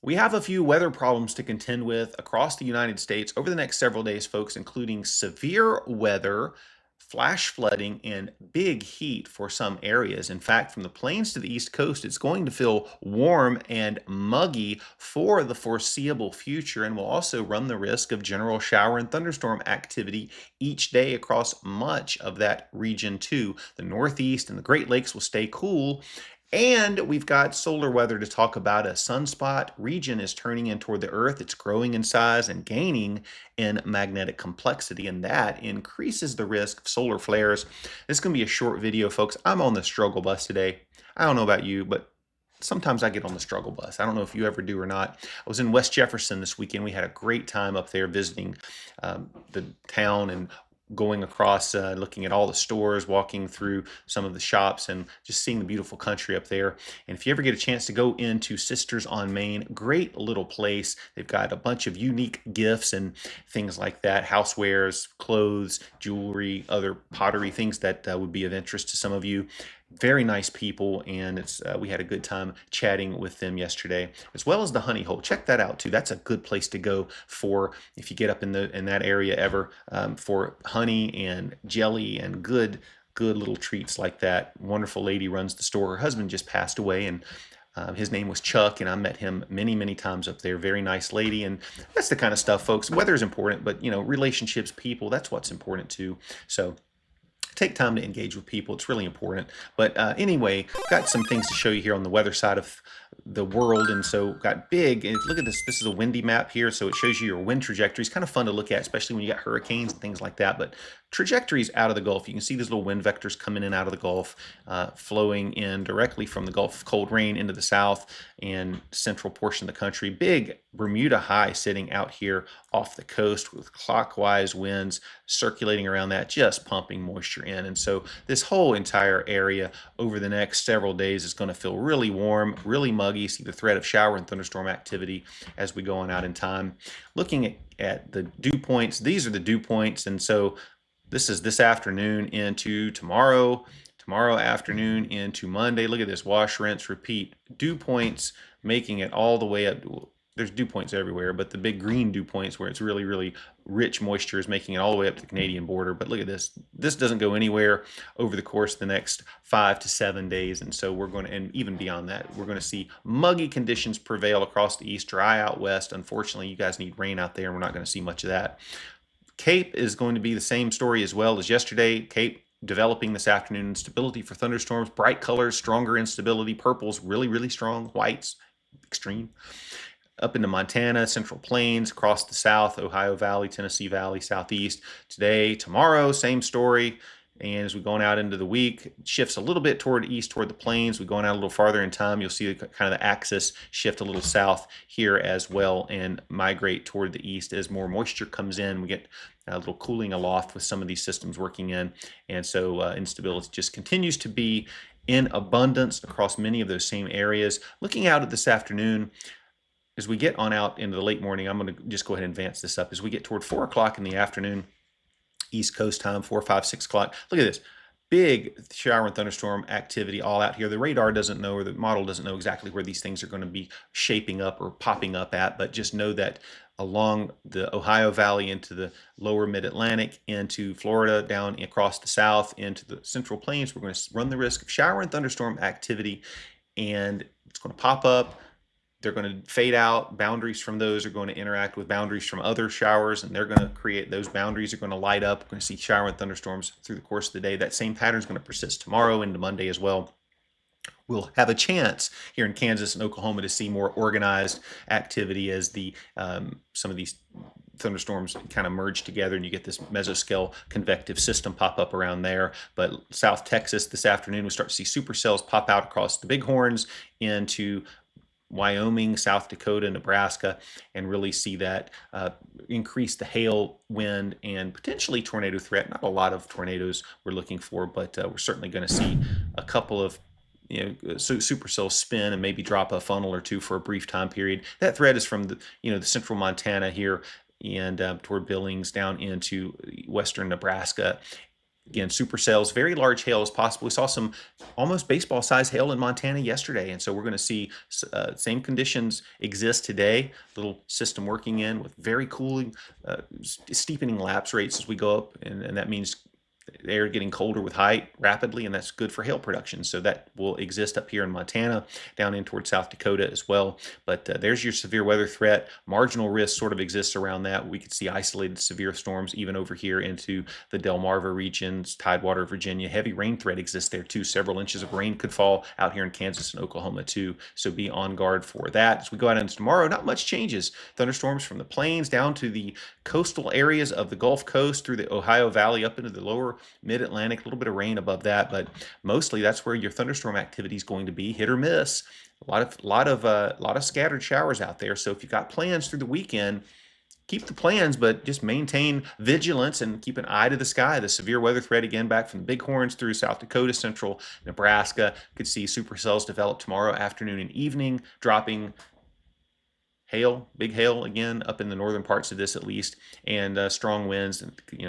We have a few weather problems to contend with across the United States over the next several days, folks, including severe weather, flash flooding, and big heat for some areas. In fact, from the plains to the East Coast, it's going to feel warm and muggy for the foreseeable future, and will also run the risk of general shower and thunderstorm activity each day across much of that region, too. The Northeast and the Great Lakes will stay cool, and we've got solar weather to talk about. A sunspot region is turning in toward the Earth. It's growing in size and gaining in magnetic complexity, and that increases the risk of solar flares. This is going to be a short video, folks. I'm on the struggle bus today. I don't know about you, but sometimes I get on the struggle bus. I don't know if you ever do or not. I was in West Jefferson this weekend. We had a great time up there visiting the town and going across, looking at all the stores, walking through some of the shops, and just seeing the beautiful country up there. And if you ever get a chance to go into Sisters on Main, great little place. They've got a bunch of unique gifts and things like that, housewares, clothes, jewelry, other pottery, things that would be of interest to some of you. Very nice people, and we had a good time chatting with them yesterday, as well as the Honey Hole. Check that out too. That's a good place to go for if you get up in that area ever, for honey and jelly and good little treats like that. Wonderful lady runs the store. Her husband just passed away, and his name was Chuck, and I met him many times up there. Very nice lady, and that's the kind of stuff, folks. Weather is important, but relationships, people, that's what's important too. So take time to engage with people. It's really important. But anyway, got some things to show you here on the weather side of the world. And so got big, and look at this. This is a windy map here. So it shows you your wind trajectories. Kind of fun to look at, especially when you got hurricanes and things like that. But trajectories out of the Gulf. You can see these little wind vectors coming in out of the Gulf, flowing in directly from the Gulf of cold rain into the south and central portion of the country. Big Bermuda high sitting out here off the coast with clockwise winds circulating around that, just pumping moisture in. And so this whole entire area over the next several days is going to feel really warm, really muggy. See the threat of shower and thunderstorm activity as we go on out in time. Looking at the dew points, these are the dew points. And so this is this afternoon into tomorrow afternoon into Monday. Look at this, wash, rinse, repeat. Dew points making it all the way up. There's dew points everywhere, but the big green dew points where it's really rich moisture is making it all the way up to the Canadian border. But look at this. This doesn't go anywhere over the course of the next 5 to 7 days. And so we're going to, and even beyond that, we're going to see muggy conditions prevail across the east, dry out west. Unfortunately, you guys need rain out there, and we're not going to see much of that. Cape is going to be the same story as well as yesterday. Cape developing this afternoon. Instability for thunderstorms, bright colors, stronger instability. Purple's really strong. White's extreme. Up into Montana, Central Plains, across the south, Ohio Valley, Tennessee Valley, southeast. Today, tomorrow, same story. And as we're going out into the week, it shifts a little bit toward east, toward the plains. We're going out a little farther in time. You'll see kind of the axis shift a little south here as well and migrate toward the east as more moisture comes in. We get a little cooling aloft with some of these systems working in. And so instability just continues to be in abundance across many of those same areas. Looking out at this afternoon, as we get on out into the late morning, I'm going to just go ahead and advance this up. As we get toward 4 o'clock in the afternoon, East Coast time, 4, 5, 6 o'clock. Look at this. Big shower and thunderstorm activity all out here. The radar doesn't know, or the model doesn't know exactly where these things are going to be shaping up or popping up at, but just know that along the Ohio Valley into the lower mid-Atlantic, into Florida, down across the south, into the Central Plains, we're going to run the risk of shower and thunderstorm activity, and it's going to pop up. They're going to fade out. Boundaries from those are going to interact with boundaries from other showers, and they're going to create, those boundaries are going to light up. We're going to see shower and thunderstorms through the course of the day. That same pattern is going to persist tomorrow into Monday as well. We'll have a chance here in Kansas and Oklahoma to see more organized activity as the some of these thunderstorms kind of merge together, and you get this mesoscale convective system pop up around there. But South Texas this afternoon, we start to see supercells pop out across the Bighorns into Wyoming, South Dakota, Nebraska, and really see that increase the hail, wind, and potentially tornado threat. Not a lot of tornadoes we're looking for, but we're certainly going to see a couple of supercells spin and maybe drop a funnel or two for a brief time period. That threat is from the central Montana here and toward Billings down into western Nebraska. Again, supercells, very large hail is possible. We saw some almost baseball size hail in Montana yesterday. And so we're going to see same conditions exist today. Little system working in with very cooling, steepening lapse rates as we go up. And that means the air getting colder with height rapidly, and that's good for hail production. So that will exist up here in Montana, down in towards South Dakota as well. But there's your severe weather threat. Marginal risk sort of exists around that. We could see isolated severe storms even over here into the Delmarva regions, Tidewater, Virginia. Heavy rain threat exists there too. Several inches of rain could fall out here in Kansas and Oklahoma too. So be on guard for that. As we go out into tomorrow, not much changes. Thunderstorms from the plains down to the coastal areas of the Gulf Coast through the Ohio Valley up into the lower mid-Atlantic, a little bit of rain above that, but mostly that's where your thunderstorm activity is going to be, hit or miss. A lot of scattered showers out there. So if you've got plans through the weekend, keep the plans, but just maintain vigilance and keep an eye to the sky. The severe weather threat again back from the Bighorns through South Dakota, central Nebraska. Could see supercells develop tomorrow afternoon and evening, dropping hail, big hail again up in the northern parts of this at least, and strong winds,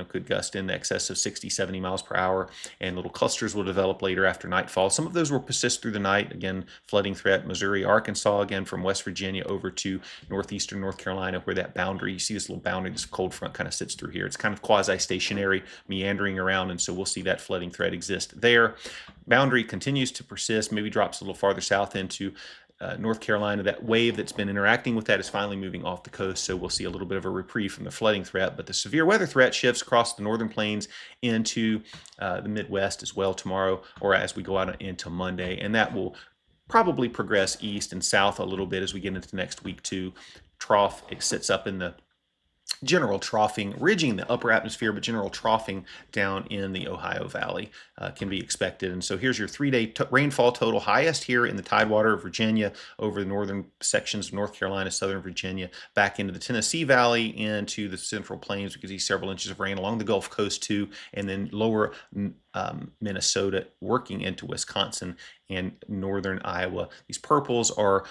could gust in excess of 60, 70 miles per hour, and little clusters will develop later after nightfall. Some of those will persist through the night. Again, flooding threat, Missouri, Arkansas, again from West Virginia over to northeastern North Carolina, where that boundary, you see this little boundary, this cold front kind of sits through here. It's kind of quasi-stationary, meandering around, and so we'll see that flooding threat exist there. Boundary continues to persist, maybe drops a little farther south into North Carolina. That wave that's been interacting with that is finally moving off the coast, so we'll see a little bit of a reprieve from the flooding threat. But the severe weather threat shifts across the northern plains into the Midwest as well tomorrow, or as we go out into Monday, and that will probably progress east and south a little bit as we get into next week too. Trough, it sits up in the general troughing, ridging the upper atmosphere, but general troughing down in the Ohio Valley can be expected. And so here's your 3-day rainfall total, highest here in the Tidewater of Virginia, over the northern sections of North Carolina, southern Virginia, back into the Tennessee Valley, into the Central Plains. We can see several inches of rain along the Gulf Coast too, and then lower Minnesota working into Wisconsin and northern Iowa. These purples are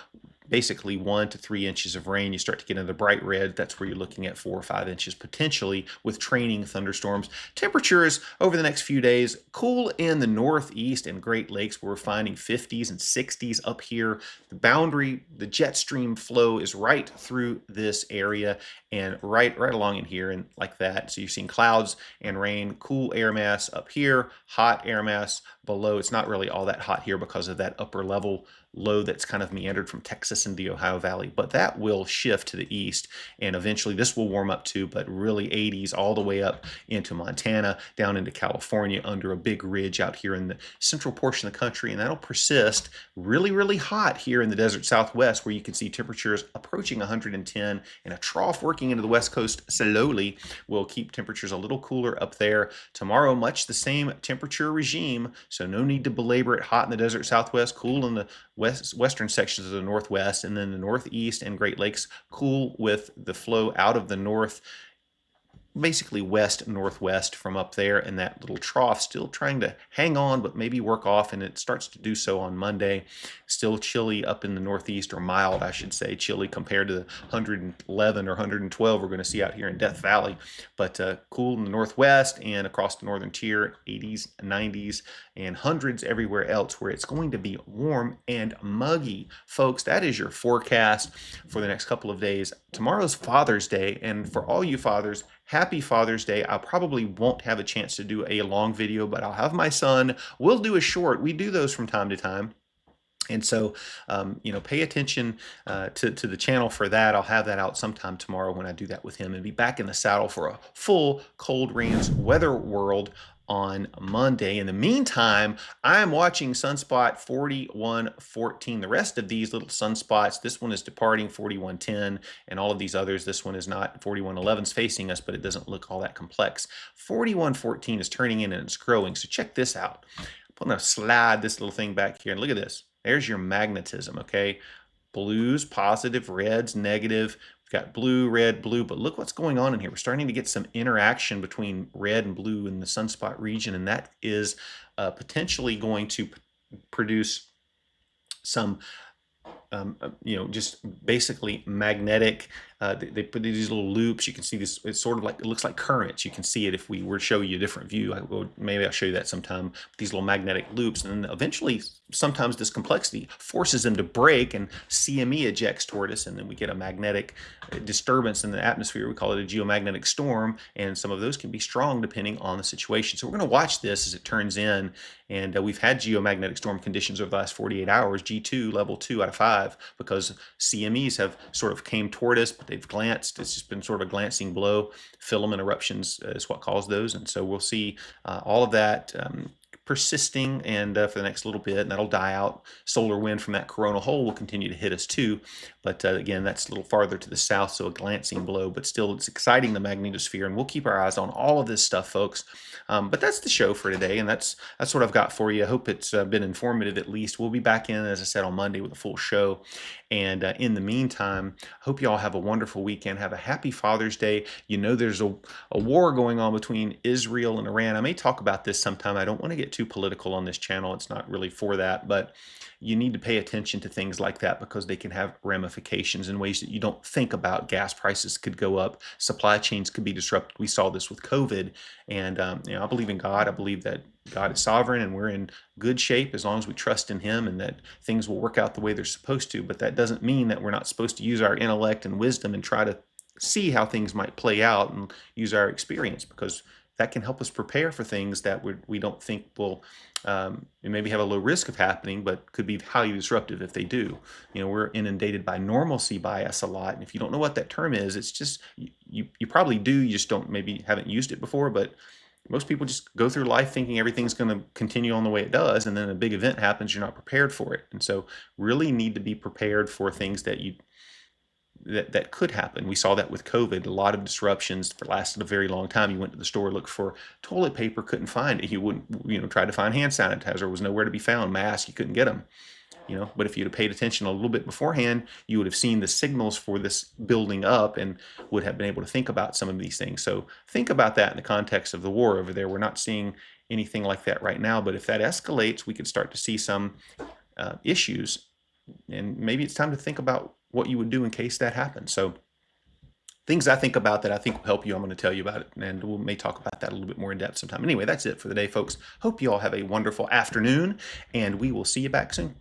basically 1 to 3 inches of rain. You start to get into the bright red. That's where you're looking at 4 or 5 inches potentially with training thunderstorms. Temperatures over the next few days cool in the Northeast and Great Lakes, where we're finding 50s and 60s up here. The boundary, the jet stream flow is right through this area and right along in here and like that. So you're seeing clouds and rain, cool air mass up here, hot air mass below. It's not really all that hot here because of that upper level low that's kind of meandered from Texas into the Ohio Valley, but that will shift to the east, and eventually this will warm up too, but really 80s all the way up into Montana, down into California, under a big ridge out here in the central portion of the country, and that'll persist really hot here in the desert Southwest, where you can see temperatures approaching 110, and a trough working into the West Coast slowly will keep temperatures a little cooler up there. Tomorrow, much the same temperature regime, so no need to belabor it. Hot in the desert Southwest, cool in the western sections of the Northwest, and then the Northeast and Great Lakes cool with the flow out of the north, basically west northwest from up there, and that little trough still trying to hang on but maybe work off, and it starts to do so on Monday. Still chilly up in the Northeast, or mild I should say, chilly compared to the 111 or 112 we're going to see out here in Death Valley, but cool in the Northwest and across the northern tier, 80s, 90s, and hundreds everywhere else, where it's going to be warm and muggy. Folks, that is your forecast for the next couple of days. Tomorrow's Father's Day, and for all you fathers, happy Father's Day. I probably won't have a chance to do a long video, but I'll have my son. We'll do a short. We do those from time to time. And so, pay attention to the channel for that. I'll have that out sometime tomorrow when I do that with him, and be back in the saddle for a full Cold Rains weather world on Monday. In the meantime, I'm watching sunspot 4114. The rest of these little sunspots, this one is departing 4110, and all of these others, this one is not. 4111 is facing us, but it doesn't look all that complex. 4114 is turning in and it's growing. So check this out. I'm going to slide this little thing back here, and look at this. There's your magnetism, okay? Blues, positive, reds, negative. We've got blue, red, blue, but look what's going on in here. We're starting to get some interaction between red and blue in the sunspot region, and that is potentially going to produce some just basically magnetic They put these little loops. You can see this. It's sort of like, it looks like currents. You can see it if we were to show you a different view. Maybe I'll show you that sometime. These little magnetic loops, and then eventually, sometimes this complexity forces them to break, and CME ejects toward us, and then we get a magnetic disturbance in the atmosphere. We call it a geomagnetic storm, and some of those can be strong depending on the situation. So we're going to watch this as it turns in, and we've had geomagnetic storm conditions over the last 48 hours, G2, level 2 out of 5, because CMEs have sort of came toward us, but they've glanced. It's just been sort of a glancing blow. Filament eruptions is what caused those, and so we'll see all of that persisting and for the next little bit, and that'll die out. Solar wind from that coronal hole will continue to hit us too, but again, that's a little farther to the south, so a glancing blow, but still it's exciting, the magnetosphere, and we'll keep our eyes on all of this stuff, folks. But that's the show for today, and that's what I've got for you. I hope it's been informative at least. We'll be back in, as I said, on Monday with a full show. And in the meantime, hope you all have a wonderful weekend. Have a happy Father's Day. You know there's a war going on between Israel and Iran. I may talk about this sometime. I don't want to get too political on this channel. It's not really for that, but you need to pay attention to things like that because they can have ramifications in ways that you don't think about. Gas prices could go up. Supply chains could be disrupted. We saw this with COVID. And I believe in God. I believe that God is sovereign and we're in good shape as long as we trust in Him, and that things will work out the way they're supposed to. But that doesn't mean that we're not supposed to use our intellect and wisdom and try to see how things might play out and use our experience, because that can help us prepare for things that we don't think will maybe have a low risk of happening, but could be highly disruptive if they do. We're inundated by normalcy bias a lot, and if you don't know what that term is, it's just you probably do. You just haven't used it before, but most people just go through life thinking everything's going to continue on the way it does, and then a big event happens, you're not prepared for it. And so really need to be prepared for things that could happen. We saw that with COVID, a lot of disruptions that lasted a very long time. You went to the store, looked for toilet paper, couldn't find it. You wouldn't, tried to find hand sanitizer, was nowhere to be found. Masks, you couldn't get them. But if you'd have paid attention a little bit beforehand, you would have seen the signals for this building up and would have been able to think about some of these things. So think about that in the context of the war over there. We're not seeing anything like that right now, but if that escalates, we could start to see some issues, and maybe it's time to think about what you would do in case that happens. So things I think about that I think will help you, I'm going to tell you about it, and we may talk about that a little bit more in depth sometime. Anyway, that's it for the day, folks. Hope you all have a wonderful afternoon, and we will see you back soon.